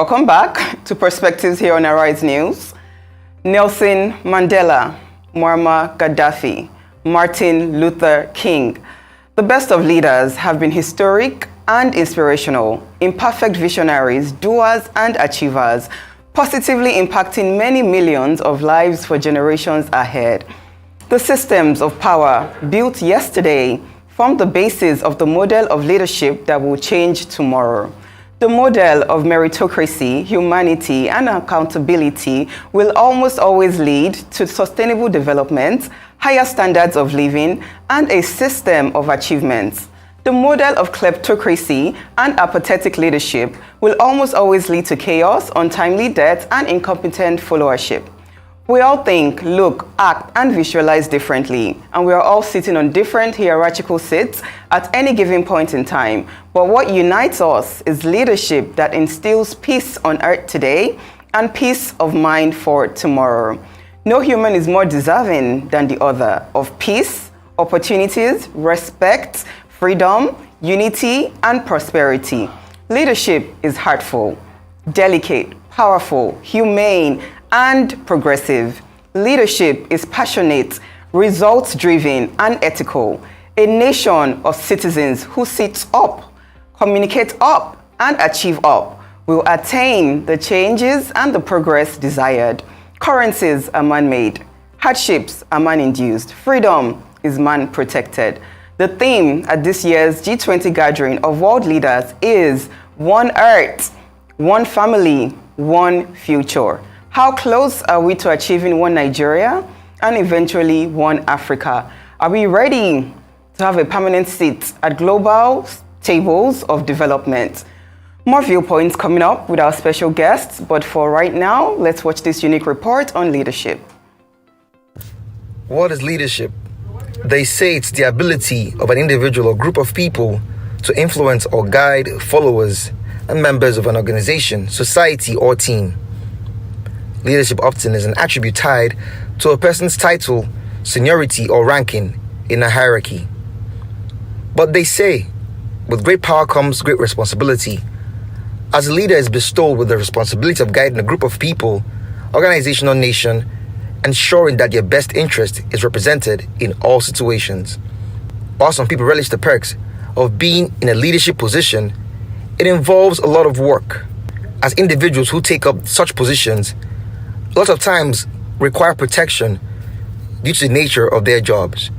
Welcome back to Perspectives here on Arise News. Nelson Mandela, Muammar Gaddafi, Martin Luther King. The best of leaders have been historic and inspirational, imperfect visionaries, doers and achievers, positively impacting many millions of lives for generations ahead. The systems of power built yesterday form the basis of the model of leadership that will change tomorrow. The model of meritocracy, humanity, and accountability will almost always lead to sustainable development, higher standards of living, and a system of achievements. The model of kleptocracy and apathetic leadership will almost always lead to chaos, untimely death, and incompetent followership. We all think, look, act, and visualize differently, and we are all sitting on different hierarchical seats at any given point in time. But what unites us is leadership that instills peace on earth today and peace of mind for tomorrow. No human is more deserving than the other of peace, opportunities, respect, freedom, unity, and prosperity. Leadership is heartful, delicate, powerful, humane, and progressive. Leadership is passionate, results-driven, and ethical. A nation of citizens who sits up, communicate up, and achieve up will attain the changes and the progress desired. Currencies are man-made. Hardships are man-induced. Freedom is man-protected. The theme at this year's G20 gathering of world leaders is One Earth, One Family, One Future. How close are we to achieving one Nigeria and eventually one Africa? Are we ready to have a permanent seat at global tables of development? More viewpoints coming up with our special guests, but for right now, let's watch this unique report on leadership. What is leadership? They say it's the ability of an individual or group of people to influence or guide followers and members of an organization, society, or team. Leadership often is an attribute tied to a person's title, seniority, or ranking in a hierarchy. But they say, with great power comes great responsibility. As a leader is bestowed with the responsibility of guiding a group of people, organization, or nation, ensuring that their best interest is represented in all situations. While some people relish the perks of being in a leadership position, it involves a lot of work. As individuals who take up such positions, lots of times require protection due to the nature of their jobs,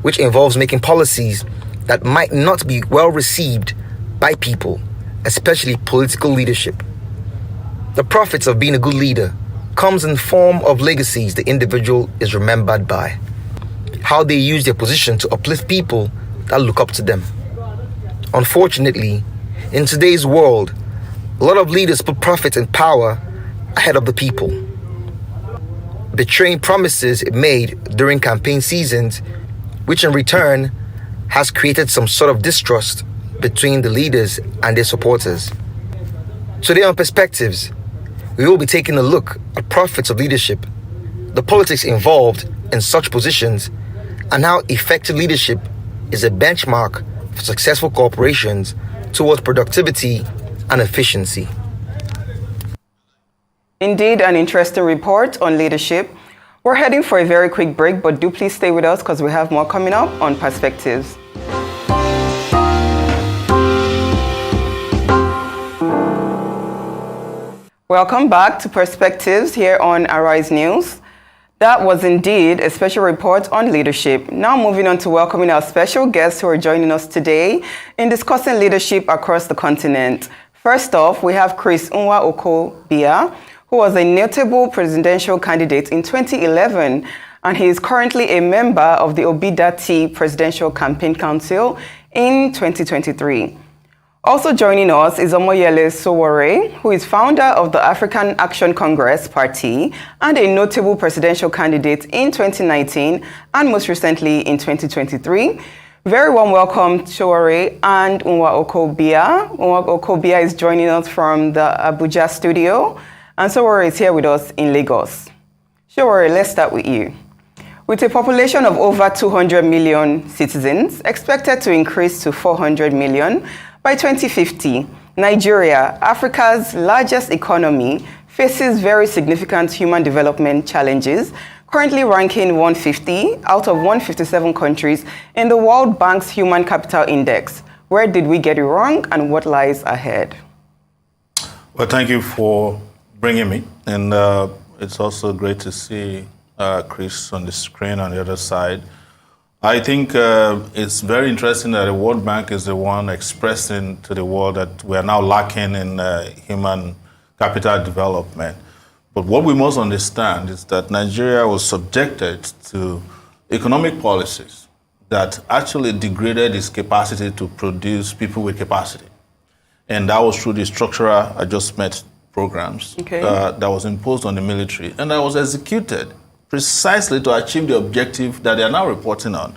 which involves making policies that might not be well received by people, especially political leadership. The profits of being a good leader comes in the form of legacies the individual is remembered by, how they use their position to uplift people that look up to them. Unfortunately, in today's world, a lot of leaders put profit and power ahead of the people, betraying promises made during campaign seasons, which in return has created some sort of distrust between the leaders and their supporters. Today on Perspectives, we will be taking a look at profits of leadership, the politics involved in such positions, and how effective leadership is a benchmark for successful corporations towards productivity and efficiency. Indeed, an interesting report on leadership. We're heading for a very quick break, but do please stay with us because we have more coming up on Perspectives. Welcome back to Perspectives here on Arise News. That was indeed a special report on leadership. Now moving on to welcoming our special guests who are joining us today in discussing leadership across the continent. First off, we have Prof. Nwaokobia, who was a notable presidential candidate in 2011, and he is currently a member of the Obidati Presidential Campaign Council in 2023. Also joining us is Omoyele Sowore, who is founder of the African Action Congress Party and a notable presidential candidate in 2019 and most recently in 2023. Very warm welcome, Sowore and Nwaokobia. Nwaokobia is joining us from the Abuja studio, and Sowore is here with us in Lagos. Sowore, let's start with you. With a population of over 200 million citizens, expected to increase to 400 million by 2050, Nigeria, Africa's largest economy, faces very significant human development challenges, currently ranking 150 out of 157 countries in the World Bank's Human Capital Index. Where did we get it wrong and what lies ahead? Well, thank you for bringing me. And it's also great to see Chris on the screen on the other side. I think it's very interesting that the World Bank is the one expressing to the world that we are now lacking in human capital development. But what we must understand is that Nigeria was subjected to economic policies that actually degraded its capacity to produce people with capacity. And that was through the structural adjustment programs that was imposed on the military and that was executed precisely to achieve the objective that they are now reporting on.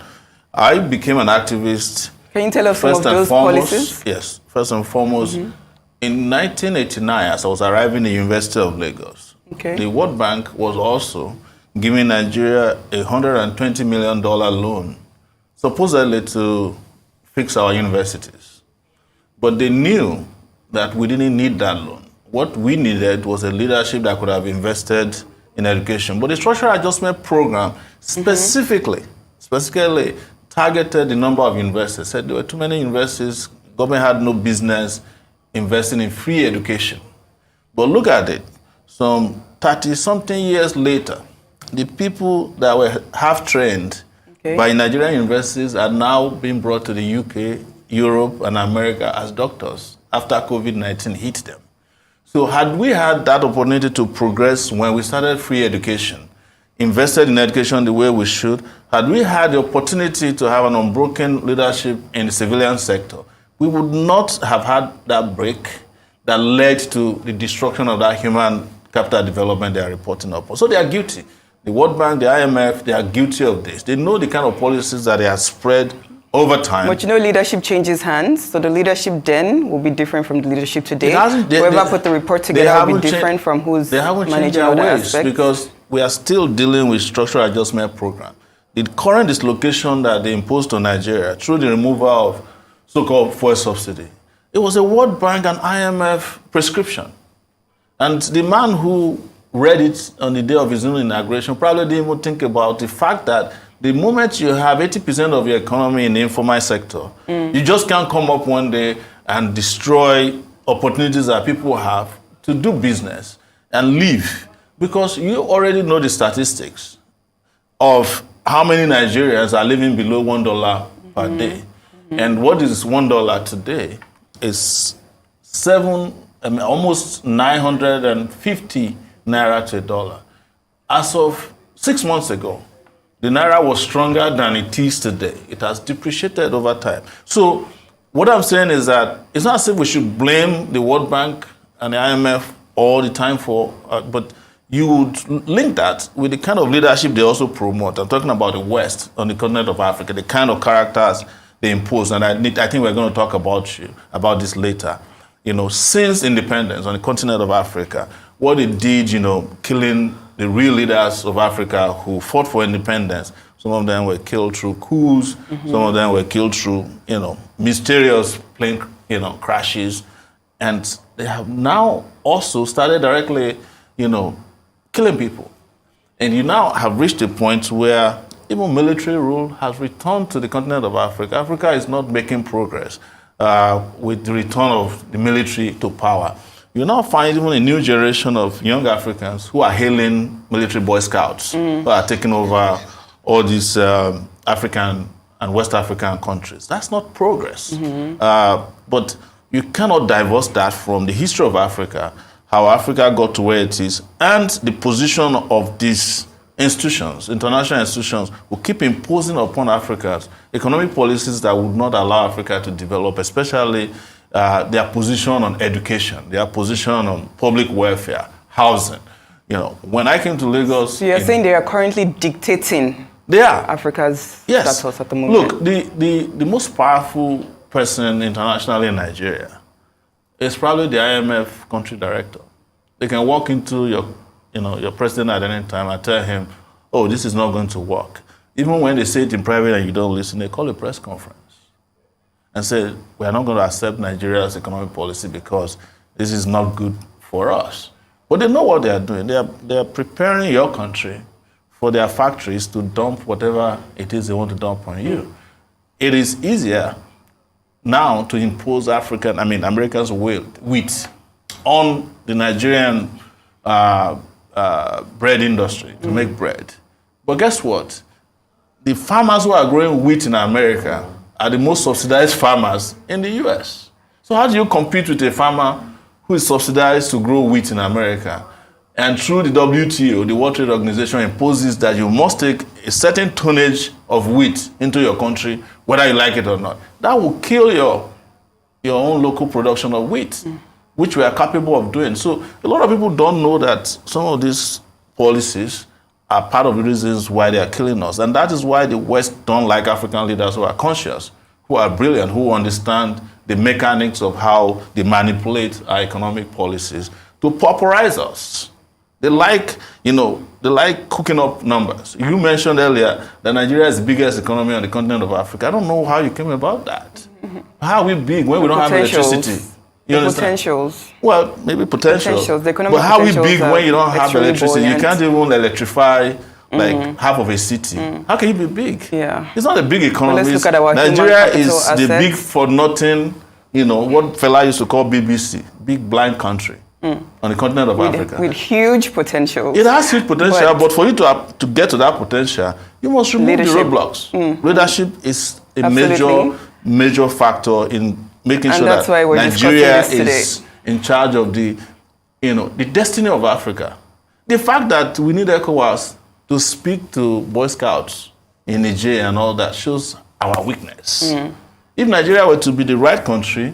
I became an activist. Can you tell us some of those policies? Yes, first and foremost, in 1989, as I was arriving at the University of Lagos, the World Bank was also giving Nigeria a $120 million loan, supposedly to fix our universities. But they knew that we didn't need that loan. What we needed was a leadership that could have invested in education. But the structural adjustment program specifically targeted the number of universities. Said there were too many universities, government had no business investing in free education. But look at it, some 30-something years later, the people that were half-trained by Nigerian universities are now being brought to the UK, Europe, and America as doctors after COVID-19 hit them. So had we had that opportunity to progress when we started free education, invested in education the way we should, had we had the opportunity to have an unbroken leadership in the civilian sector, we would not have had that break that led to the destruction of that human capital development they are reporting upon. So they are guilty. The World Bank, the IMF, they are guilty of this. They know the kind of policies that they have spread over time. But you know, leadership changes hands, so the leadership then will be different from the leadership today. Whoever put the report together will be different from who's managing other aspects. Because we are still dealing with structural adjustment program. The current dislocation that they imposed on Nigeria through the removal of so-called fuel subsidy, it was a World Bank and IMF prescription. And the man who read it on the day of his own inauguration probably didn't even think about the fact that the moment you have 80% of your economy in the informal sector, you just can't come up one day and destroy opportunities that people have to do business and live. Because you already know the statistics of how many Nigerians are living below $1 per day. And what is $1 today is almost 950 naira to a dollar. As of 6 months ago, the naira was stronger than it is today. It has depreciated over time. So what I'm saying is that it's not as if we should blame the World Bank and the IMF all the time for, but you would link that with the kind of leadership they also promote. I'm talking about the West on the continent of Africa, the kind of characters they impose. And I think we're going to talk about this later. You know, since independence on the continent of Africa, what it did, killing the real leaders of Africa who fought for independence. Some of them were killed through coups. Some of them were killed through, mysterious plane, crashes. And they have now also started directly, killing people. And you now have reached a point where even military rule has returned to the continent of Africa. Africa is not making progress with the return of the military to power. You now find even a new generation of young Africans who are hailing military Boy Scouts, who are taking over all these African and West African countries. That's not progress. But you cannot divorce that from the history of Africa, how Africa got to where it is, and the position of these institutions, international institutions, who keep imposing upon Africans economic policies that would not allow Africa to develop, especially their position on education, their position on public welfare, housing. When I came to Lagos... So you're saying they are currently dictating Africa's status at the moment? Look, the most powerful person internationally in Nigeria is probably the IMF country director. They can walk into your president at any time and tell him, oh, this is not going to work. Even when they say it in private and you don't listen, they call a press conference. and say, we are not going to accept Nigeria's economic policy because this is not good for us. But they know what they are doing. They are preparing your country for their factories to dump whatever it is they want to dump on you. It is easier now to impose Americans' wheat on the Nigerian bread industry to make bread. But guess what? The farmers who are growing wheat in America are the most subsidized farmers in the US. So how do you compete with a farmer who is subsidized to grow wheat in America? And through the WTO, the World Trade Organization imposes that you must take a certain tonnage of wheat into your country, whether you like it or not. That will kill your own local production of wheat, which we are capable of doing. So a lot of people don't know that some of these policies are part of the reasons why they are killing us. And that is why the West don't like African leaders who are conscious, who are brilliant, who understand the mechanics of how they manipulate our economic policies to pauperize us. They like cooking up numbers. You mentioned earlier that Nigeria is the biggest economy on the continent of Africa. I don't know how you came about that. How are we big when we don't have electricity? You understand? Potentials. Well, maybe potentials. The economic but how are we big when you don't have electricity? Buoyant. You can't even electrify half of a city. How can you be big? Yeah. It's not a big economy. Well, let's look at our Nigeria is assets. the big for nothing, what Fela used to call BBC, big blind country on the continent of Africa. With huge potential. It has huge potential, but for you to get to that potential, you must remove the roadblocks. Leadership is a major factor in making sure that Nigeria is in charge of the destiny of Africa. The fact that we need ECOWAS to speak to Boy Scouts in Niger and all that shows our weakness. If Nigeria were to be the right country,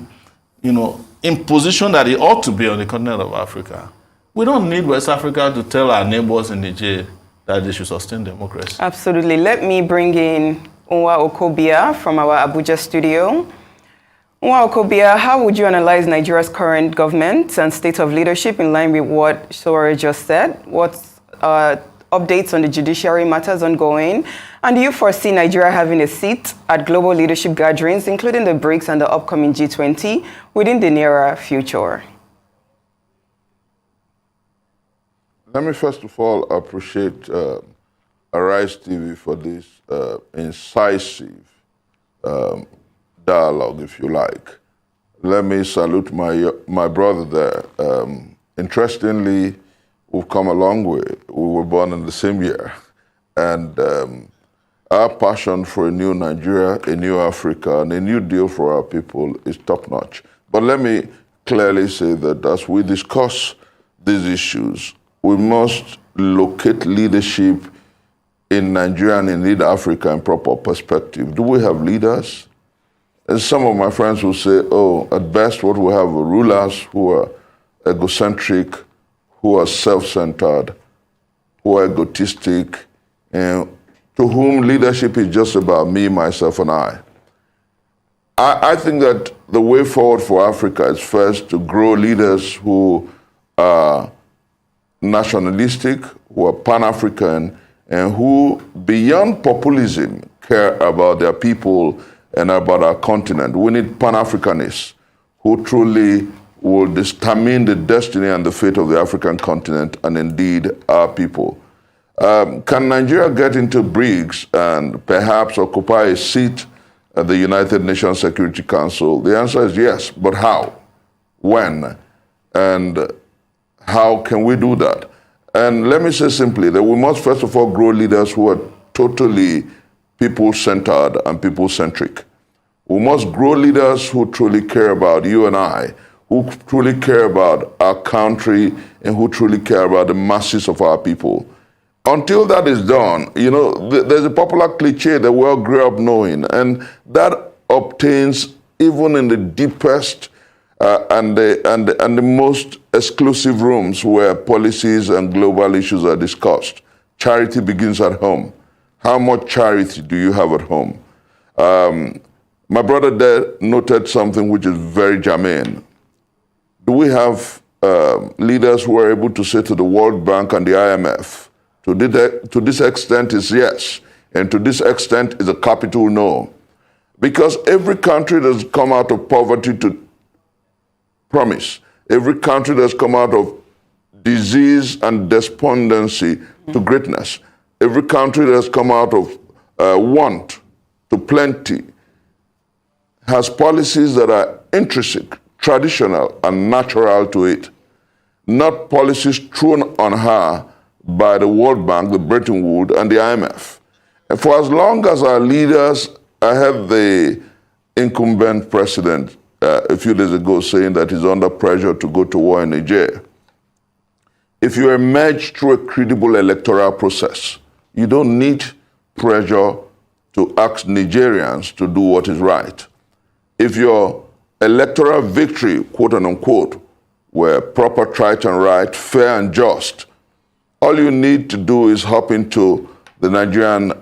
in position that it ought to be on the continent of Africa, we don't need West Africa to tell our neighbors in Niger that they should sustain democracy. Absolutely. Let me bring in Nwaokobia from our Abuja studio. Nwaokobia, how would you analyze Nigeria's current government and state of leadership in line with what Sowore just said? What updates on the judiciary matters ongoing? And do you foresee Nigeria having a seat at global leadership gatherings, including the BRICS and the upcoming G20, within the nearer future? Let me first of all appreciate Arise TV for this incisive dialogue, if you like. Let me salute my brother there. Interestingly, we've come a long way. We were born in the same year. And our passion for a new Nigeria, a new Africa, and a new deal for our people is top-notch. But let me clearly say that as we discuss these issues, we must locate leadership in Nigeria and indeed Africa in proper perspective. Do we have leaders? And some of my friends will say, at best what we have are rulers who are egocentric, who are self-centered, who are egotistic, and to whom leadership is just about me, myself, and I. I think that the way forward for Africa is first to grow leaders who are nationalistic, who are Pan-African, and who, beyond populism, care about their people and about our continent. We need Pan-Africanists who truly will determine the destiny and the fate of the African continent and indeed our people. Can Nigeria get into BRICS and perhaps occupy a seat at the United Nations Security Council? The answer is yes, but how? When? And how can we do that? And let me say simply that we must first of all grow leaders who are totally people-centered and people-centric. We must grow leaders who truly care about you and I, who truly care about our country, and who truly care about the masses of our people. Until that is done, there's a popular cliche that we all grew up knowing, and that obtains even in the deepest and the most exclusive rooms where policies and global issues are discussed. Charity begins at home. How much charity do you have at home? My brother there noted something which is very germane. Do we have leaders who are able to say to the World Bank and the IMF, to this extent is yes, and to this extent is a capital no? Because every country that's come out of poverty to promise, every country that's come out of disease and despondency to greatness, every country that's come out of want to plenty, has policies that are intrinsic, traditional, and natural to it, not policies thrown on her by the World Bank, the Bretton Woods, and the IMF. And for as long as our leaders, I had the incumbent president a few days ago saying that he's under pressure to go to war in Niger. If you emerge through a credible electoral process, you don't need pressure to ask Nigerians to do what is right. If your electoral victory, quote unquote, were proper, trite and right, fair and just, all you need to do is hop into the Nigerian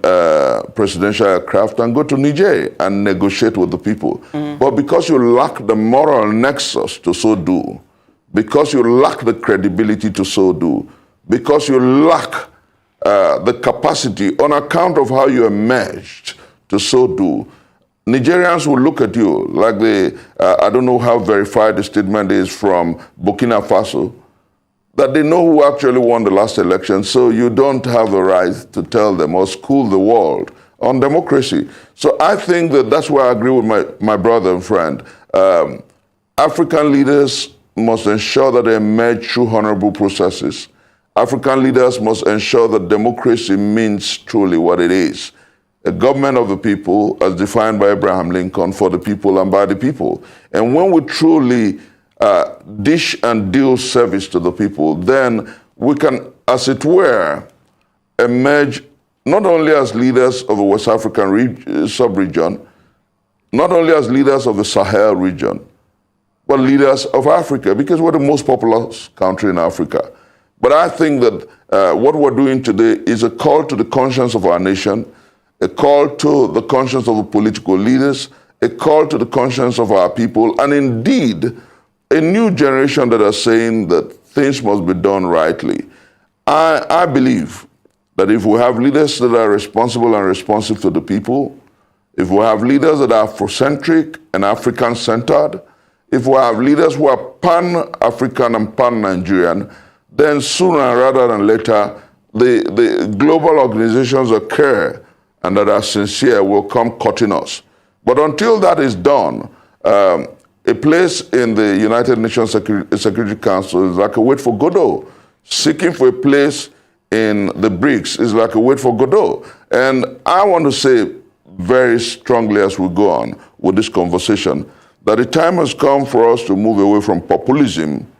presidential aircraft and go to Niger and negotiate with the people. But because you lack the moral nexus to so do, because you lack the credibility to so do, because you lack the capacity on account of how you emerged to so do, Nigerians will look at you like I don't know how verified the statement is from Burkina Faso, that they know who actually won the last election, so you don't have the right to tell them or school the world on democracy. So I think that that's where I agree with my brother and friend. African leaders must ensure that they emerge through honorable processes. African leaders must ensure that democracy means truly what it is. A government of the people, as defined by Abraham Lincoln, for the people and by the people. And when we truly dish and deal service to the people, then we can, as it were, emerge not only as leaders of the West African sub-region, not only as leaders of the Sahel region, but leaders of Africa, because we're the most populous country in Africa. But I think that what we're doing today is a call to the conscience of our nation, a call to the conscience of the political leaders, a call to the conscience of our people, and indeed, a new generation that are saying that things must be done rightly. I believe that if we have leaders that are responsible and responsive to the people, if we have leaders that are Afrocentric and African-centered, if we have leaders who are pan-African and pan-Nigerian, then sooner rather than later, the global organizations that care and that are sincere will come cutting us. But until that is done, a place in the United Nations Security Council is like a wait for Godot. Seeking for a place in the BRICS is like a wait for Godot. And I want to say very strongly as we go on with this conversation that the time has come for us to move away from populism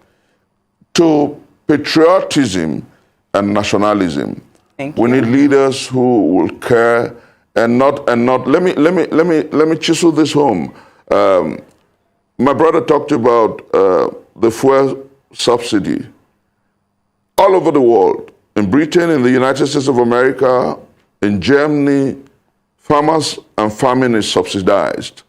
to patriotism and nationalism. Thank you. We need leaders who will care and not. Let me chisel this home. My brother talked about the fuel subsidy. All over the world, in Britain, in the United States of America, in Germany, farmers and farming is subsidized.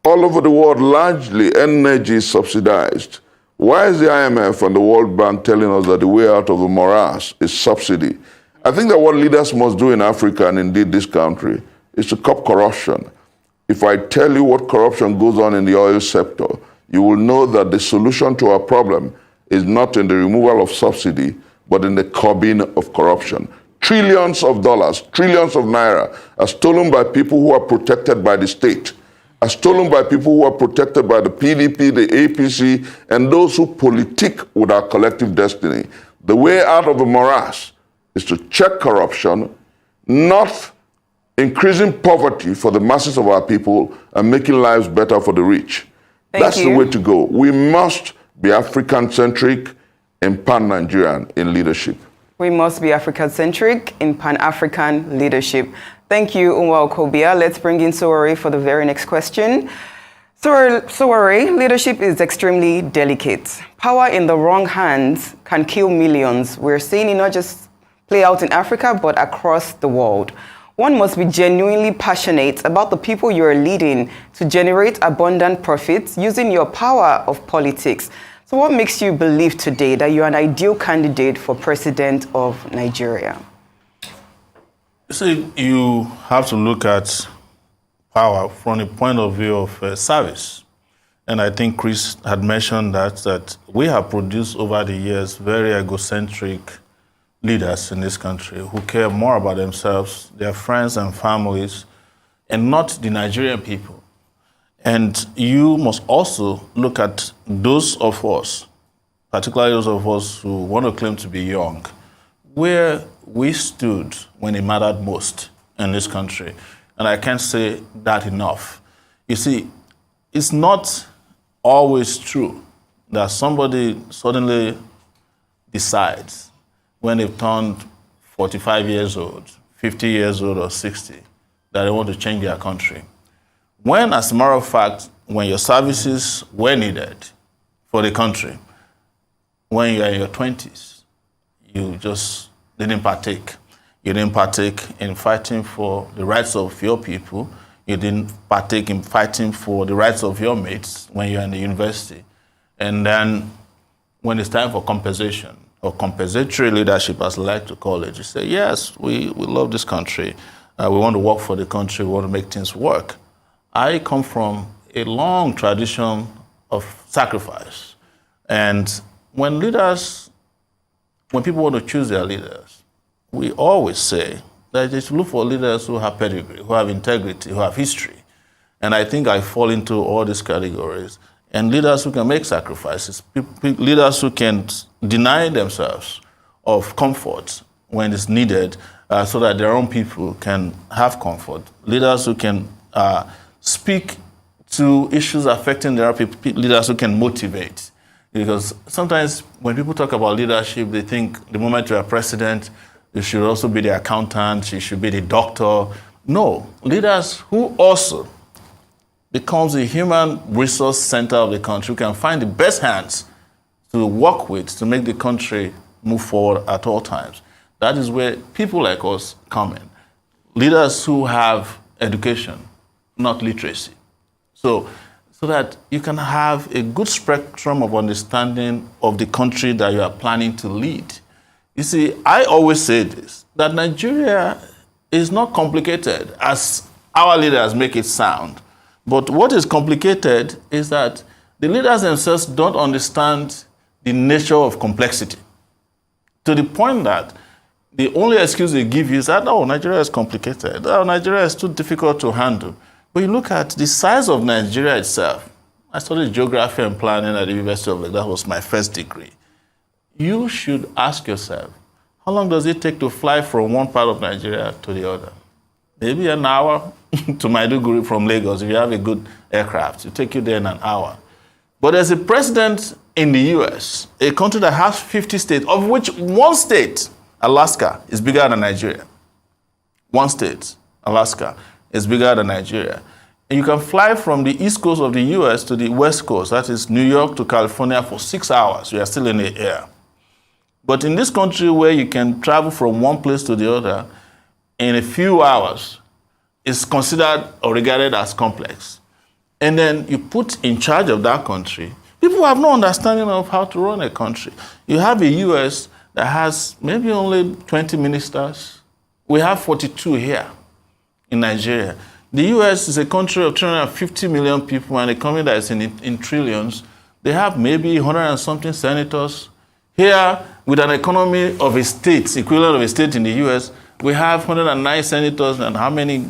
All over the world, largely energy is subsidized. Why is the IMF and the World Bank telling us that the way out of the morass is subsidy? I think that what leaders must do in Africa, and indeed this country, is to curb corruption. If I tell you what corruption goes on in the oil sector, you will know that the solution to our problem is not in the removal of subsidy, but in the curbing of corruption. Trillions of dollars, trillions of naira are stolen by people who are protected by the state, are stolen by people who are protected by the PDP, the APC, and those who politic with our collective destiny. The way out of the morass is to check corruption, not increasing poverty for the masses of our people and making lives better for the rich. That's the way to go. We must be African-centric and pan-Nigerian in leadership. We must be African-centric in Pan-African leadership. Thank you, Nwaokobia. Let's bring in Sowore for the very next question. Sowore, leadership is extremely delicate. Power in the wrong hands can kill millions. We're seeing it not just play out in Africa, but across the world. One must be genuinely passionate about the people you are leading to generate abundant profits using your power of politics. So what makes you believe today that you're an ideal candidate for president of Nigeria? See, you have to look at power from the point of view of service. And I think Chris had mentioned that we have produced over the years very egocentric leaders in this country who care more about themselves, their friends and families, and not the Nigerian people. And you must also look at those of us, particularly those of us who want to claim to be young, where we stood when it mattered most in this country. And I can't say that enough. You see, it's not always true that somebody suddenly decides when they've turned 45 years old, 50 years old, or 60, that they want to change their country. When, as a matter of fact, when your services were needed for the country, when you're in your 20s, you just didn't partake. You didn't partake in fighting for the rights of your people. You didn't partake in fighting for the rights of your mates when you're in the university. And then when it's time for compensation, or compensatory leadership, as I like to call it, you say, yes, we love this country. We want to work for the country. We want to make things work. I come from a long tradition of sacrifice. And when people want to choose their leaders, we always say that they should look for leaders who have pedigree, who have integrity, who have history. And I think I fall into all these categories. And leaders who can make sacrifices, leaders who can deny themselves of comfort when it's needed so that their own people can have comfort. Leaders who can speak to issues affecting their people, leaders who can motivate. Because sometimes when people talk about leadership, they think the moment you're a president, you should also be the accountant, you should be the doctor. No, leaders who also becomes the human resource center of the country, who can find the best hands to work with to make the country move forward at all times. That is where people like us come in. Leaders who have education, not literacy. So that you can have a good spectrum of understanding of the country that you are planning to lead. You see, I always say this, that Nigeria is not complicated as our leaders make it sound. But what is complicated is that the leaders themselves don't understand the nature of complexity, to the point that the only excuse they give you is that, oh, Nigeria is complicated. Oh, Nigeria is too difficult to handle. But you look at the size of Nigeria itself. I studied geography and planning at the University of Lagos. That was my first degree. You should ask yourself, how long does it take to fly from one part of Nigeria to the other? Maybe an hour to Maiduguri from Lagos. If you have a good aircraft, it'll take you there in an hour. But there's a president in the US, a country that has 50 states, of which one state, Alaska, is bigger than Nigeria. One state, Alaska, is bigger than Nigeria. And you can fly from the east coast of the US to the west coast, that is New York to California, for 6 hours. You are still in the air. But in this country where you can travel from one place to the other in a few hours, is considered or regarded as complex. And then you put in charge of that country, people have no understanding of how to run a country. You have a US that has maybe only 20 ministers. We have 42 here in Nigeria. The US is a country of 350 million people and a economy that is in trillions. They have maybe 100 and something senators. Here, with an economy of a state, equivalent of a state in the US, we have 109 senators and how many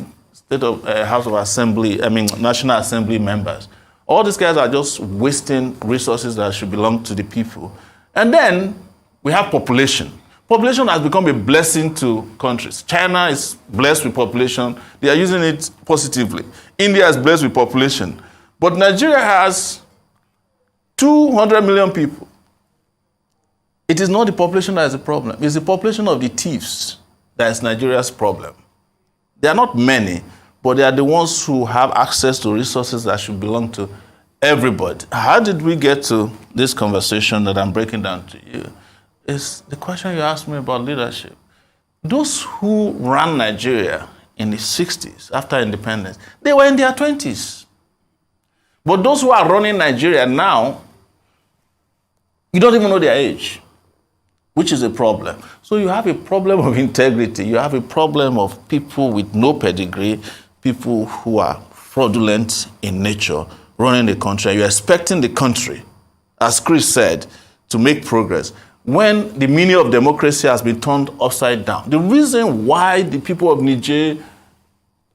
House of Assembly, National Assembly members. All these guys are just wasting resources that should belong to the people. And then we have population. Population has become a blessing to countries. China is blessed with population. They are using it positively. India is blessed with population. But Nigeria has 200 million people. It is not the population that is the problem. It's the population of the thieves that is Nigeria's problem. They are not many, but they are the ones who have access to resources that should belong to everybody. How did we get to this conversation that I'm breaking down to you? Is the question you asked me about leadership. Those who ran Nigeria in the 60s, after independence, they were in their 20s. But those who are running Nigeria now, you don't even know their age, which is a problem. So you have a problem of integrity. You have a problem of people with no pedigree, people who are fraudulent in nature, running the country. You're expecting the country, as Chris said, to make progress when the meaning of democracy has been turned upside down. The reason why the people of Niger,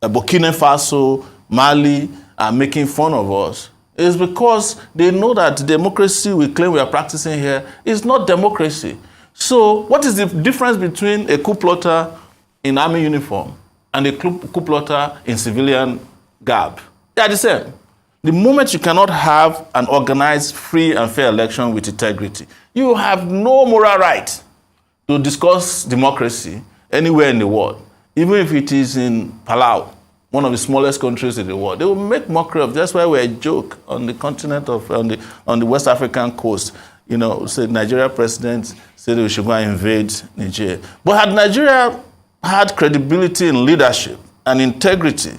Burkina Faso, Mali are making fun of us is because they know that the democracy we claim we are practicing here is not democracy. So what is the difference between a coup plotter in army uniform and a coup plotter in civilian garb? They are the same. The moment you cannot have an organized, free and fair election with integrity, you have no moral right to discuss democracy anywhere in the world, even if it is in Palau, one of the smallest countries in the world. They will make mockery of. That's why we're a joke on the continent of on the West African coast. You know, say Nigeria president said we should go and invade Niger. But had Nigeria had credibility in leadership and integrity,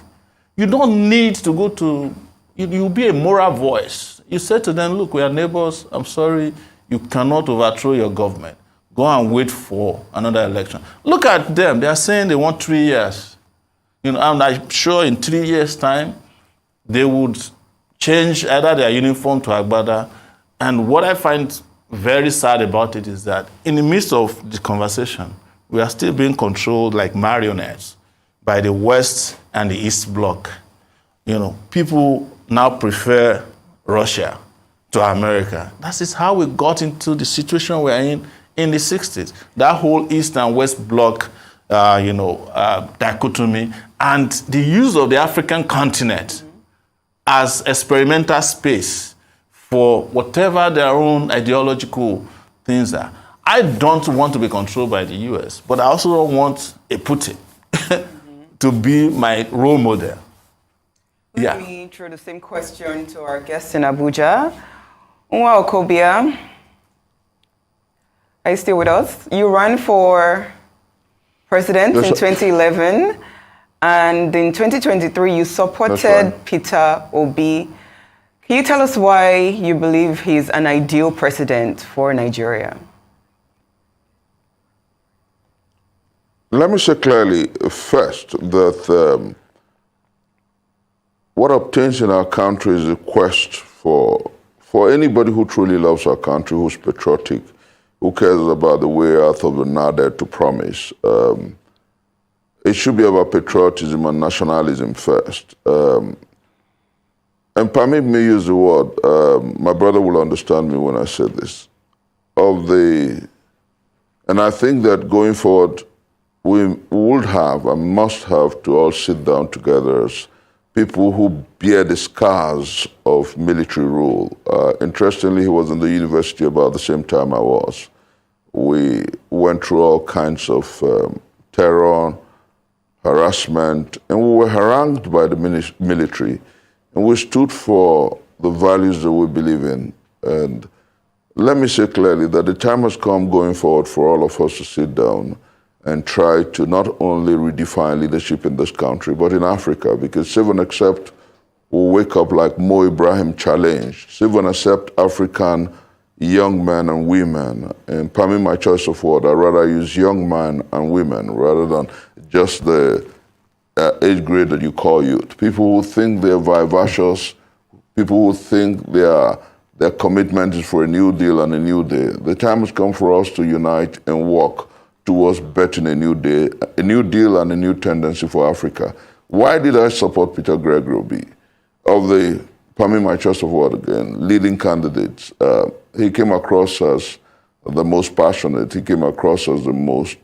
you don't need to go to. You'll be a moral voice. You say to them, look, we are neighbors. I'm sorry, you cannot overthrow your government. Go and wait for another election. Look at them. They are saying they want 3 years. You know, and I'm sure in 3 years' time, they would change either their uniform to Agbada. And what I find very sad about it is that in the midst of the conversation, we are still being controlled like marionettes by the West and the East Bloc. You know, people now prefer Russia to America. That is how we got into the situation we're in the 60s. That whole East and West Bloc, dichotomy, and the use of the African continent as experimental space for whatever their own ideological things are. I don't want to be controlled by the US, but I also don't want a Putin to be my role model. Let me throw the same question to our guest in Abuja. Nwaokobia, are you still with us? You ran for president in 2011, and in 2023 you supported Peter Obi. Can you tell us why you believe he's an ideal president for Nigeria? Let me say clearly first that what obtains in our country is a quest for anybody who truly loves our country, who's patriotic, who cares about the way earth of the now there to promise. It should be about patriotism and nationalism first. And permit me use the word, my brother will understand me when I say this, and I think that going forward, we would have and must have to all sit down together as people who bear the scars of military rule. Interestingly, he was in the university about the same time I was. We went through all kinds of terror, harassment, and we were harangued by the military. And we stood for the values that we believe in. And let me say clearly that the time has come going forward for all of us to sit down and try to not only redefine leadership in this country, but in Africa, because save and accept will wake up like Mo Ibrahim challenged. Save and accept African young men and women, and permit my choice of word, I'd rather use young men and women rather than just the age grade that you call youth. People who think they're vivacious, people who think their commitment is for a new deal and a new day. The time has come for us to unite and work towards betting a new day, a new deal and a new tendency for Africa. Why did I support Peter Gregory? Of the, permit my choice of word again, leading candidates, he came across as the most passionate, he came across as the most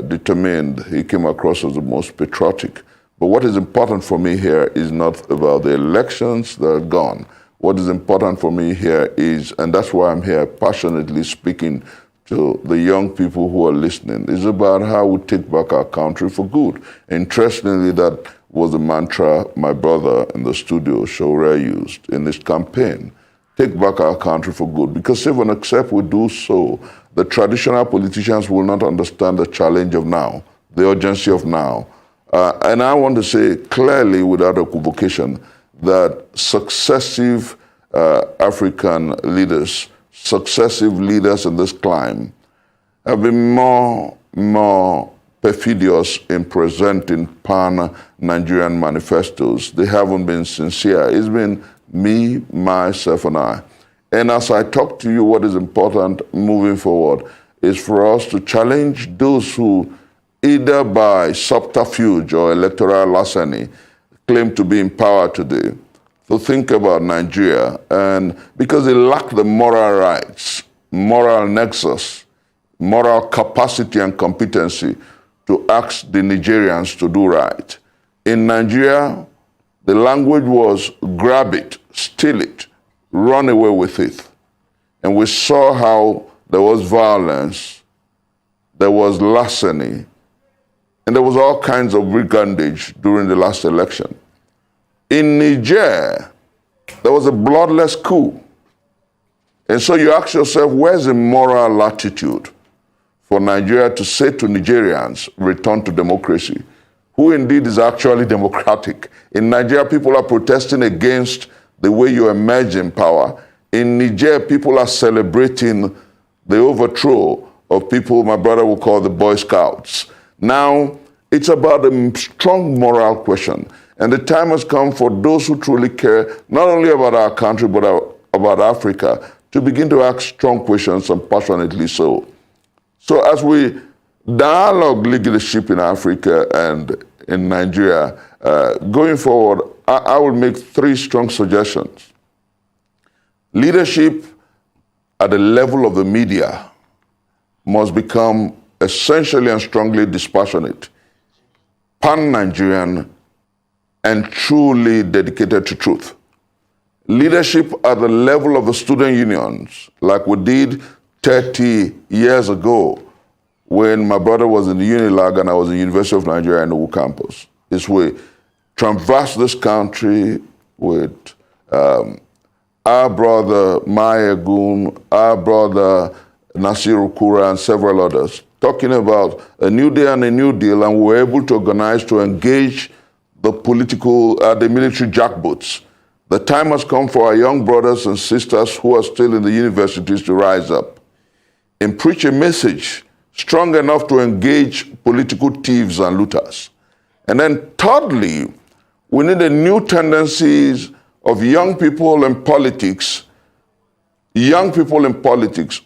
determined, he came across as the most patriotic. But what is important for me here is not about the elections that are gone. What is important for me here is, and that's why I'm here passionately speaking to the young people who are listening, is about how we take back our country for good. Interestingly, that was the mantra my brother in the studio, Sowore, used in his campaign. Take back our country for good. Because if and except we do so, the traditional politicians will not understand the challenge of now, the urgency of now. And I want to say clearly, without equivocation, that successive African leaders, successive leaders in this climb have been more perfidious in presenting pan-Nigerian manifestos. They haven't been sincere. It's been me, myself, and I. And as I talk to you, what is important moving forward is for us to challenge those who, either by subterfuge or electoral larceny, claim to be in power today, to think about Nigeria, and because they lack the moral rights, moral nexus, moral capacity and competency to ask the Nigerians to do right. In Nigeria, the language was grab it, steal it, run away with it. And we saw how there was violence, there was larceny, and there was all kinds of brigandage during the last election. In Niger, there was a bloodless coup. And so you ask yourself, where's the moral latitude for Nigeria to say to Nigerians, return to democracy? Who indeed is actually democratic? In Nigeria, people are protesting against the way you emerge in power. In Niger, people are celebrating the overthrow of people my brother would call the Boy Scouts. Now, it's about a strong moral question. And the time has come for those who truly care, not only about our country, but about Africa, to begin to ask strong questions, and passionately so. So as we dialogue leadership in Africa and in Nigeria, going forward, I will make 3 strong suggestions. Leadership at the level of the media must become essentially and strongly dispassionate, pan-Nigerian, and truly dedicated to truth. Leadership at the level of the student unions, like we did 30 years ago when my brother was in the Unilag and I was in the University of Nigeria in the Wu campus, is we traverse this country with our brother Mayegun, our brother Nasiru Kura, and several others, talking about a new day and a new deal, and we were able to organize to engage the political, the military jackboots. The time has come for our young brothers and sisters who are still in the universities to rise up and preach a message strong enough to engage political thieves and looters. And then thirdly, we need the new tendencies of young people in politics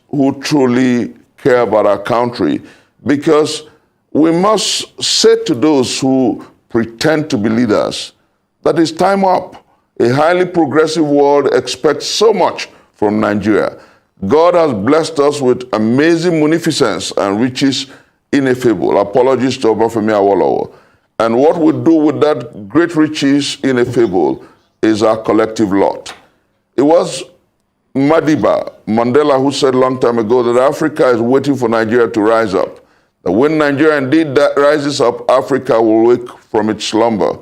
who truly care about our country, because we must say to those who pretend to be leaders that it's time up. A highly progressive world expects so much from Nigeria. God has blessed us with amazing munificence and riches ineffable. Apologies to Obafemi Awolowo. And what we do with that great riches ineffable is our collective lot. It was Madiba Mandela who said a long time ago that Africa is waiting for Nigeria to rise up. That when Nigeria indeed rises up, Africa will wake from its slumber.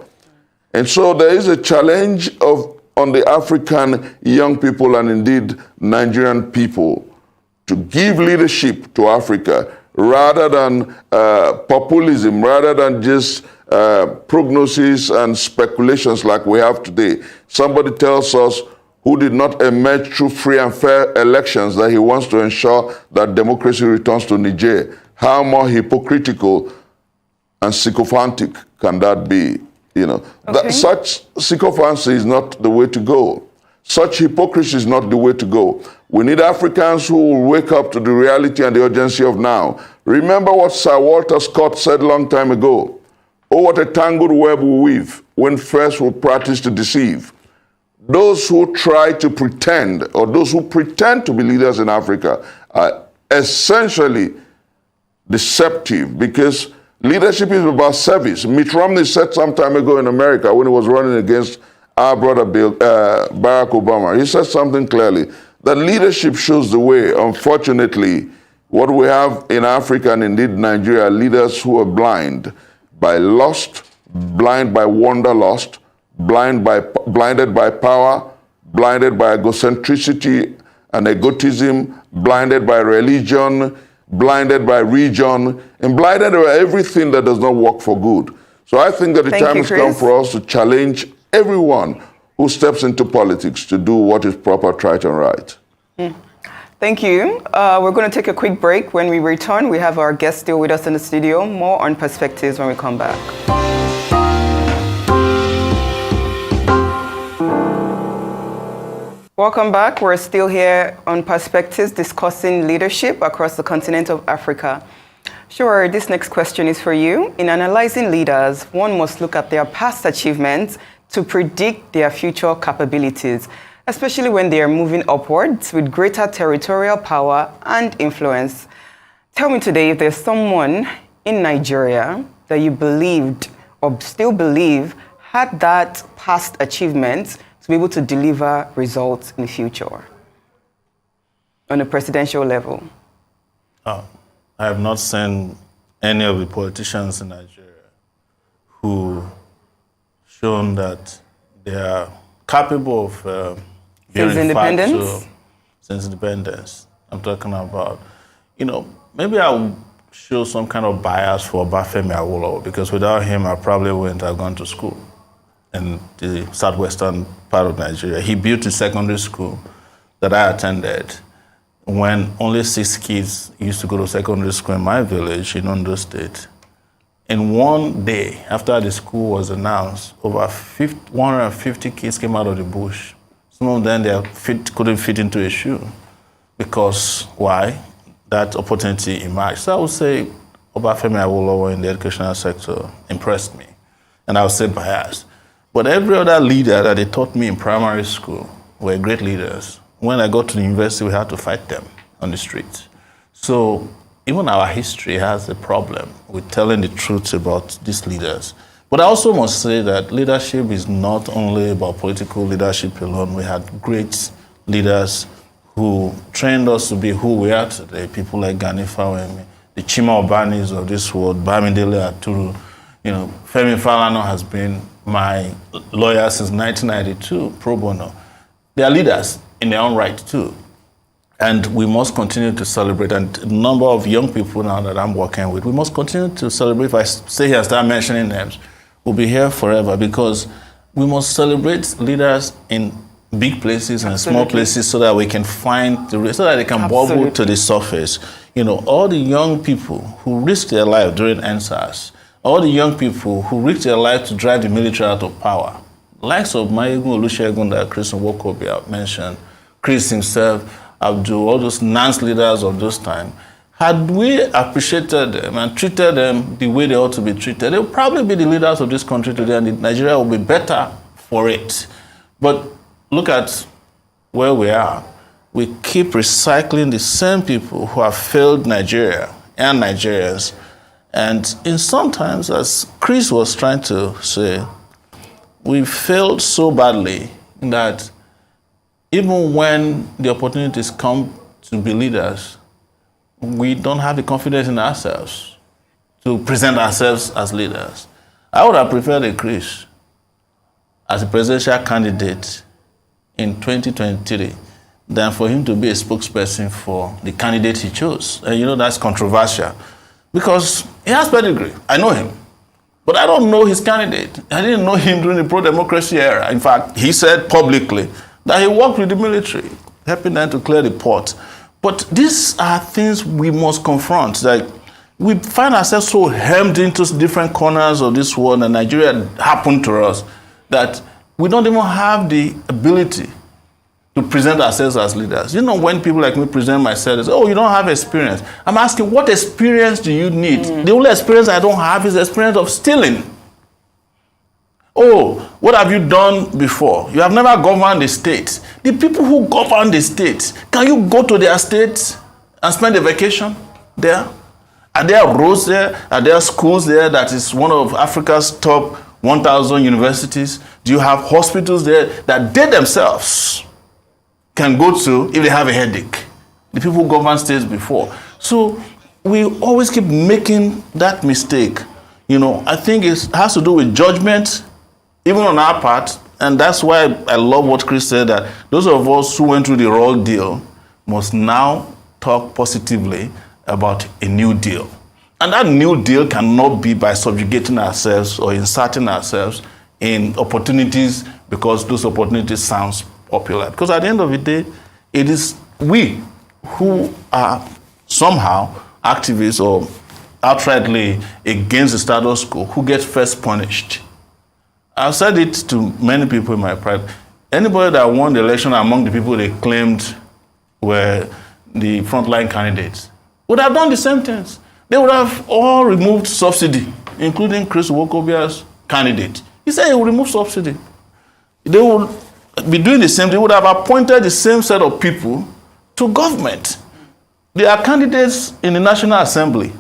And so there is a challenge on the African young people and indeed Nigerian people to give leadership to Africa rather than populism, rather than just prognosis and speculations like we have today. Somebody tells us who did not emerge through free and fair elections that he wants to ensure that democracy returns to Niger. How more hypocritical and sycophantic can that be? You know, Okay. Such sycophancy is not the way to go. Such hypocrisy is not the way to go. We need Africans who will wake up to the reality and the urgency of now. Remember what Sir Walter Scott said a long time ago. Oh, what a tangled web we weave when first we practice to deceive. Those who try to pretend, or those who pretend to be leaders in Africa, are essentially deceptive, because leadership is about service. Mitt Romney said some time ago in America when he was running against our brother Barack Obama, he said something clearly, that leadership shows the way. Unfortunately, what we have in Africa and indeed Nigeria, leaders who are blind by lust, blind by wanderlust, blinded by power, blinded by egocentricity and egotism, blinded by religion, blinded by region, and blinded by everything that does not work for good. So I think that the time has come for us to challenge everyone who steps into politics to do what is proper, right, and right. Thank you. We're going to take a quick break. When we return, we have our guest still with us in the studio. More on Perspectives when we come back. Welcome back. We're still here on Perspectives discussing leadership across the continent of Africa. Sure, this next question is for you. In analyzing leaders, one must look at their past achievements to predict their future capabilities, especially when they are moving upwards with greater territorial power and influence. Tell me today if there's someone in Nigeria that you believed or still believe had that past achievement to be able to deliver results in the future on a presidential level. I have not seen any of the politicians in Nigeria who shown that they are capable of since independence? Since independence. I'm talking about, maybe I'll show some kind of bias for Obafemi Awolowo, because without him, I probably wouldn't have gone to school in the southwestern part of Nigeria. He built a secondary school that I attended when only 6 kids used to go to secondary school in my village in Ondo State. In one day, after the school was announced, over 150 kids came out of the bush. Some of them couldn't fit into a shoe. Because why? That opportunity emerged. So I would say Obafemi Awolowo in the educational sector impressed me. And I would say biased. But every other leader that they taught me in primary school were great leaders. When I got to the university, we had to fight them on the street. So even our history has a problem with telling the truth about these leaders. But I also must say that leadership is not only about political leadership alone. We had great leaders who trained us to be who we are today. People like Gani Fawemi, the Chima Obanis of this world, Bamidele Aturu. Femi Falana has been my lawyer since 1992, pro bono. They are leaders in their own right too. And we must continue to celebrate. And the number of young people now that I'm working with, we must continue to celebrate. If I stay here and start mentioning names, we'll be here forever, because we must celebrate leaders in big places and small places so that we can find so that they can bubble to the surface. All the young people who risked their life during NSAS, all the young people who risked their life to drive the military out of power, likes of Majekodunmi-Oniru that Chris Nwaokobia mentioned, Chris himself, Abdul, all those Nance leaders of those time, had we appreciated them and treated them the way they ought to be treated, they would probably be the leaders of this country today, and Nigeria will be better for it. But look at where we are. We keep recycling the same people who have failed Nigeria and Nigerians. And sometimes, as Chris was trying to say, we failed so badly that even when the opportunities come to be leaders, we don't have the confidence in ourselves to present ourselves as leaders. I would have preferred a Chris as a presidential candidate in 2023 than for him to be a spokesperson for the candidate he chose. And that's controversial because he has pedigree. I know him. But I don't know his candidate. I didn't know him during the pro-democracy era. In fact, he said publicly that he worked with the military, helping them to clear the port. But these are things we must confront. Like, we find ourselves so hemmed into different corners of this world, and Nigeria happened to us, that we don't even have the ability to present ourselves as leaders. When people like me present myself as, oh, you don't have experience. I'm asking, what experience do you need? The only experience I don't have is the experience of stealing. Oh, what have you done before? You have never governed the state. The people who govern the state, can you go to their state and spend a vacation there? Are there roads there? Are there schools there that is one of Africa's top 1,000 universities? Do you have hospitals there that they themselves can go to if they have a headache? The people who govern states before. So we always keep making that mistake. I think it has to do with judgment, even on our part, and that's why I love what Chris said, that those of us who went through the raw deal must now talk positively about a new deal. And that new deal cannot be by subjugating ourselves or inserting ourselves in opportunities because those opportunities sounds popular. Because at the end of the day, it is we who are somehow activists or outrightly against the status quo who get first punished. I've said it to many people in my private. Anybody that won the election among the people they claimed were the frontline candidates would have done the same things. They would have all removed subsidy, including Chris Nwaokobia's candidate. He said he would remove subsidy. They would be doing the same. They would have appointed the same set of people to government. They are candidates in the National Assembly.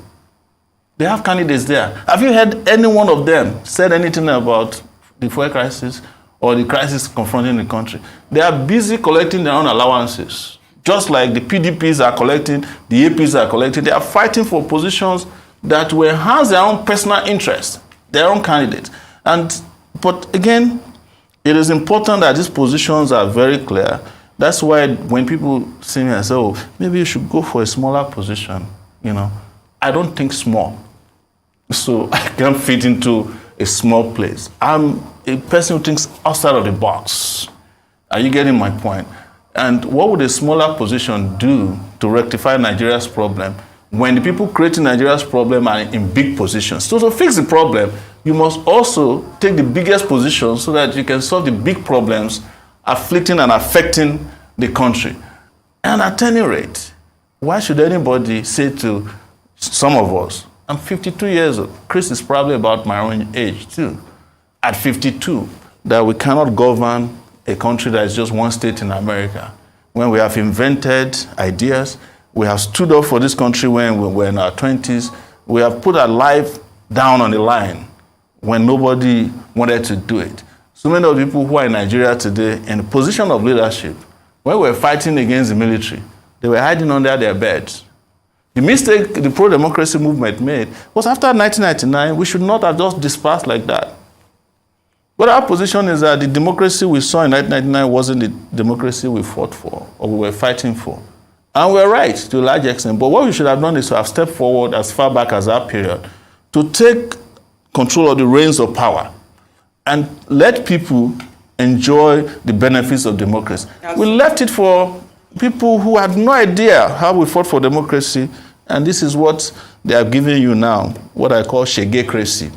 They have candidates there. Have you heard any one of them said anything about the fuel crisis or the crisis confronting the country? They are busy collecting their own allowances. Just like the PDPs are collecting, the APs are collecting. They are fighting for positions that will enhance their own personal interests, their own candidates. But again, it is important that these positions are very clear. That's why when people see me and say, oh, maybe you should go for a smaller position, I don't think small. So I can't fit into a small place. I'm a person who thinks outside of the box. Are you getting my point? And what would a smaller position do to rectify Nigeria's problem when the people creating Nigeria's problem are in big positions? So to fix the problem, you must also take the biggest position so that you can solve the big problems afflicting and affecting the country. And at any rate, why should anybody say to some of us, I'm 52 years old. Chris is probably about my own age too. At 52, that we cannot govern a country that is just one state in America. When we have invented ideas, we have stood up for this country when we were in our 20s. We have put our life down on the line when nobody wanted to do it. So many of the people who are in Nigeria today in a position of leadership, when we were fighting against the military, they were hiding under their beds. The mistake the pro-democracy movement made was after 1999, we should not have just dispersed like that. But our position is that the democracy we saw in 1999 wasn't the democracy we fought for or we were fighting for. And we're right to a large extent. But what we should have done is to have stepped forward as far back as that period to take control of the reins of power and let people enjoy the benefits of democracy. We left it for people who had no idea how we fought for democracy, and this is what they are giving you now, what I call shegecracy.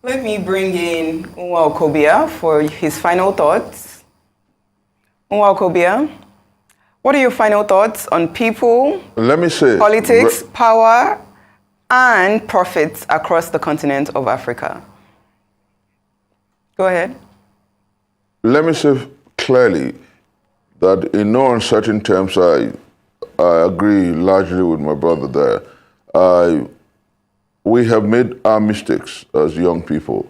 Let me bring in Nwaokobia for his final thoughts. Nwaokobia, what are your final thoughts on people, politics, power, and profits across the continent of Africa? Go ahead. Let me say clearly that in no uncertain terms, I agree largely with my brother there. We have made our mistakes as young people.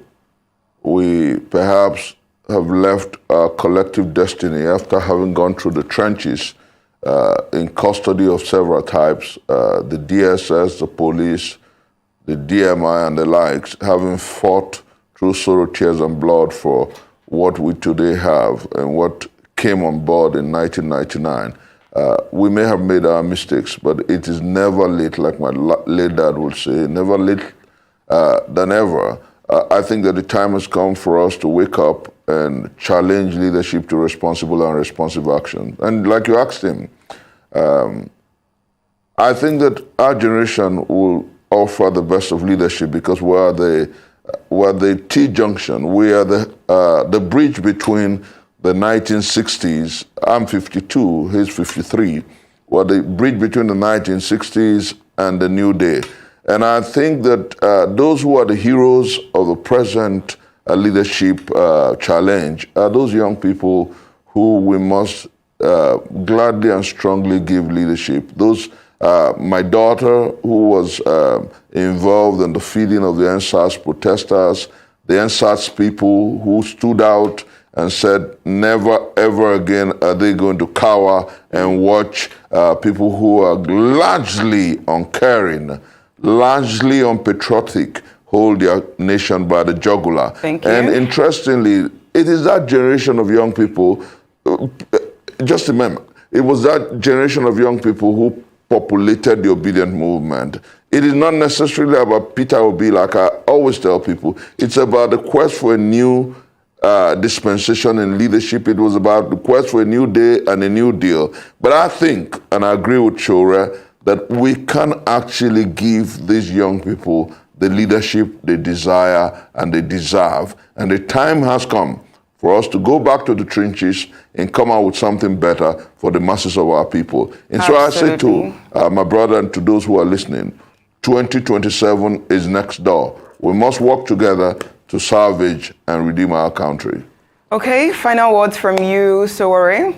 We perhaps have left our collective destiny after having gone through the trenches in custody of several types, the DSS, the police, the DMI, and the likes, having fought through sorrow, tears, and blood for what we today have and what came on board in 1999. We may have made our mistakes, but it is never late, like my late dad would say, never late than ever. I think that the time has come for us to wake up and challenge leadership to responsible and responsive action. And like you asked him, I think that our generation will offer the best of leadership because we're the T-junction. We are the bridge between the 1960s, I'm 52, he's 53, were the bridge between the 1960s and the new day. And I think that those who are the heroes of the present leadership challenge are those young people who we must gladly and strongly give leadership. Those, my daughter who was involved in the feeding of the NSAS protesters, the NSAS people who stood out and said never ever again are they going to cower and watch people who are largely uncaring, largely unpatriotic, hold their nation by the jugular. Thank you. And interestingly, it is that generation of young people, just remember, it was that generation of young people who populated the obedient movement. It is not necessarily about Peter Obi, like I always tell people. It's about the quest for a new dispensation in leadership. It was about the quest for a new day and a new deal. But I think, and I agree with Sowore, that we can actually give these young people the leadership they desire and they deserve. And the time has come for us to go back to the trenches and come out with something better for the masses of our people. And so I say to my brother and to those who are listening, 2027 is next door. We must work together to salvage and redeem our country. Okay, final words from you, Sowore.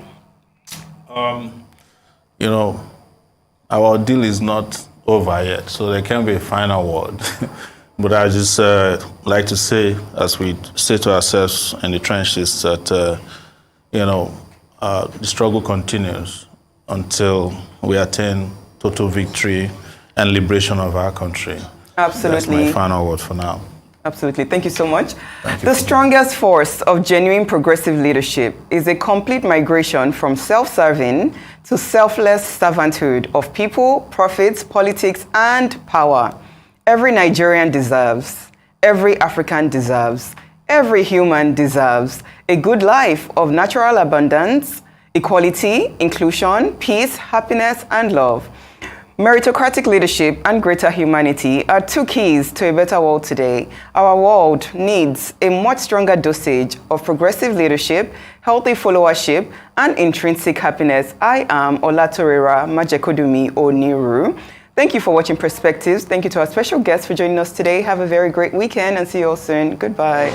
You know, our deal is not over yet, so there can be a final word. But I just like to say, as we say to ourselves in the trenches, that, the struggle continues until we attain total victory and liberation of our country. Absolutely. That's my final word for now. Absolutely. Thank you so much. Thank you. The strongest force of genuine progressive leadership is a complete migration from self-serving to selfless servanthood of people, profits, politics, and power. Every Nigerian deserves, every African deserves, every human deserves a good life of natural abundance, equality, inclusion, peace, happiness, and love. Meritocratic leadership and greater humanity are two keys to a better world today. Our world needs a much stronger dosage of progressive leadership, healthy followership, and intrinsic happiness. I am Olatorera, Majekodunmi-Oniru. Thank you for watching Perspectives. Thank you to our special guests for joining us today. Have a very great weekend and see you all soon. Goodbye.